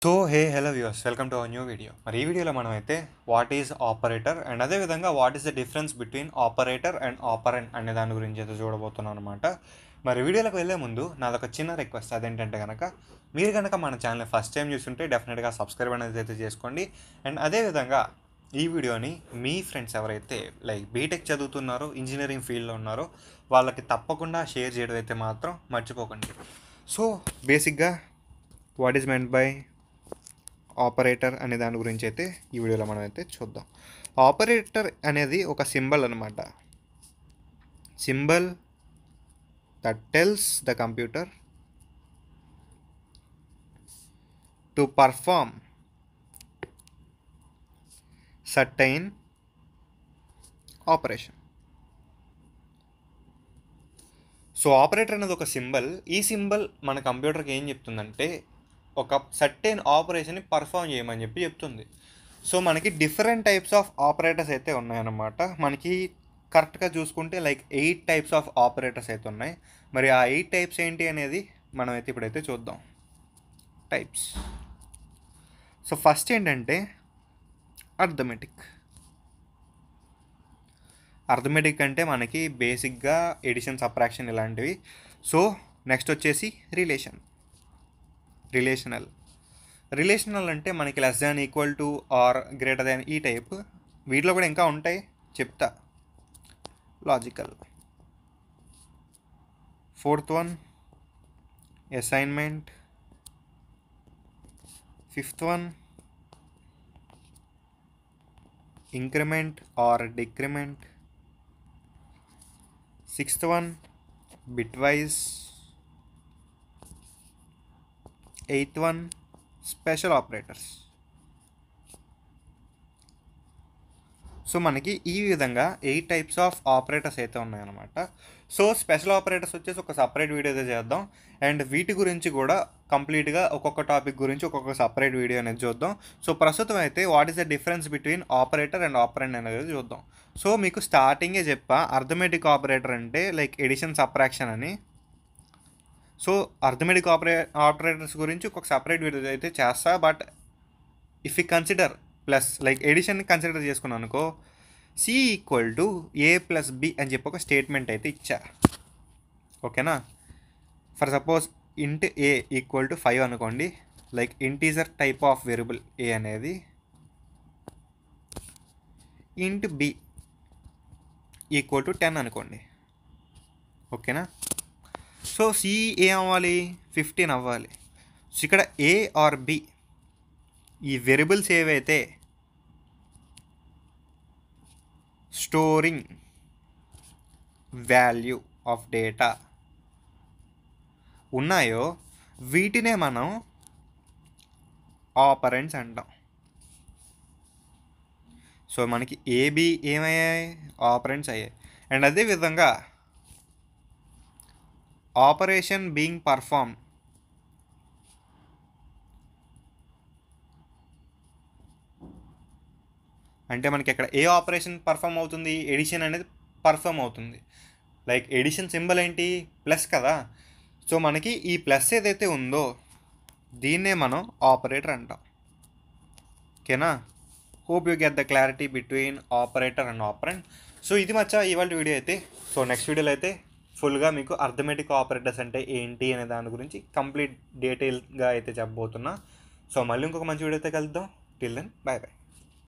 So hello viewers, welcome to our new video. మరి ఈ వీడియోలో మనం అయితే వాట్ ఈజ్ ఆపరేటర్ అండ్ అదేవిధంగా what is the difference between operator and operant అనే దాని గురించి అయితే చూడబోతున్నాం అనమాట. మరి వీడియోలోకి వెళ్ళే ముందు నాదొక చిన్న రిక్వెస్ట్, అదేంటంటే కనుక మీరు కనుక మన ఛానల్ ఫస్ట్ టైం చూస్తుంటే డెఫినెట్గా సబ్స్క్రైబ్ అనేది అయితే చేసుకోండి. అండ్ అదేవిధంగా ఈ వీడియోని మీ ఫ్రెండ్స్ ఎవరైతే లైక్ బీటెక్ చదువుతున్నారో, ఇంజనీరింగ్ ఫీల్డ్లో ఉన్నారో వాళ్ళకి తప్పకుండా షేర్ చేయడం అయితే మాత్రం మర్చిపోకండి. సో బేసిక్గా what is meant by operator అనే దాని గురించి అయితే ఈ వీడియోలో మనం అయితే చూద్దాం. ఆపరేటర్ అనేది ఒక సింబల్ అనమాట. Symbol that tells the computer to perform certain operation. So operator అనేది ఒక సింబల్. ఈ సింబల్ మన కంప్యూటర్కి ఏం చెప్తుందంటే ఒక సర్టెన్ ఆపరేషన్ని పర్ఫామ్ చేయమని చెప్తుంది. సో మనకి డిఫరెంట్ టైప్స్ ఆఫ్ ఆపరేటర్స్ అయితే ఉన్నాయన్నమాట. మనకి కరెక్ట్గా చూసుకుంటే లైక్ 8 టైప్స్ ఆఫ్ ఆపరేటర్స్ అయితే ఉన్నాయి. మరి ఆ 8 టైప్స్ ఏంటి అనేది మనం అయితే ఇప్పుడైతే చూద్దాం. టైప్స్. సో ఫస్ట్ ఏంటంటే అర్థమెటిక్. అర్థమెటిక్ అంటే మనకి బేసిక్గా ఎడిషన్, సబ్ట్రాక్షన్ ఇలాంటివి. సో నెక్స్ట్ వచ్చేసి రిలేషనల్ అంటే మనకి less than, equal to, or greater than, ఈ టైప్. వీటిలో కూడా ఇంకా ఉంటాయి, చెప్తా. Logical. Fourth one assignment. Fifth one increment or decrement. Sixth one bitwise. Eighth one special operators. So మనకి ఈ విధంగా 8 టైప్స్ ఆఫ్ ఆపరేటర్స్ అయితే ఉన్నాయన్నమాట. సో స్పెషల్ ఆపరేటర్స్ వచ్చేసి ఒక సపరేట్ వీడియో అయితే చేద్దాం. అండ్ వీటి గురించి కూడా కంప్లీట్గా ఒక్కొక్క టాపిక్ గురించి ఒక్కొక్క సపరేట్ వీడియో అనేది చూద్దాం. సో ప్రస్తుతం అయితే what is the difference between operator and operand అనేది చూద్దాం. సో మీకు స్టార్టింగే చెప్పా, అర్థమెటిక్ ఆపరేటర్ అంటే లైక్ ఎడిషన్, సబ్ట్రాక్షన్ అని. సో అర్థమెటిక్ ఆపరేటర్స్ గురించి ఒక సపరేట్ వీడియో అయితే చేస్తా. But if you consider plus like addition consider చేసుకున్నాను అనుకో, C equal to A plus B అని చెప్పి ఒక స్టేట్మెంట్ అయితే ఇచ్చా. ఓకేనా? ఫర్ సపోజ్ ఇంట్ ఏ ఈక్వల్ టు 5 అనుకోండి. Like integer type of variable A అనేది. ఇంట్ బి ఈక్వల్ టు 10 అనుకోండి. ఓకేనా? సో సి ఏ అవ్వాలి, 15 అవ్వాలి. సో ఇక్కడ ఏ ఆర్ బి ఈ వేరియబుల్స్ ఏవైతే స్టోరింగ్ వాల్యూ ఆఫ్ డేటా ఉన్నాయో వీటినే మనం ఆపరెంట్స్ అంటాం. సో మనకి ఏబి ఏమయ్యాయి, ఆపరెంట్స్ అయ్యాయి. అండ్ అదేవిధంగా ఆపరేషన్ బీయింగ్ పర్ఫామ్ అంటే మనకి ఇక్కడ ఏ ఆపరేషన్ పర్ఫామ్ అవుతుంది, ఎడిషన్ అనేది పర్ఫామ్ అవుతుంది. లైక్ ఎడిషన్ సింబల్ ఏంటి, ప్లస్ కదా. సో మనకి ఈ ప్లస్ ఏదైతే ఉందో దీన్నే మనం ఆపరేటర్ అంటాం. ఓకేనా? Hope you get the clarity between operator and operant. So ఇది మచ్చా ఇవాళ వీడియో అయితే. సో నెక్స్ట్ వీడియోలో అయితే ఫుల్గా మీకు అర్థమెటిక్ ఆపరేటర్స్ అంటే ఏంటి అనే దాని గురించి కంప్లీట్ డీటెయిల్గా అయితే చెప్పబోతున్నా. సో మళ్ళీ ఇంకొక మంచి వీడియో అయితే కలుద్దాం. Till then, bye bye.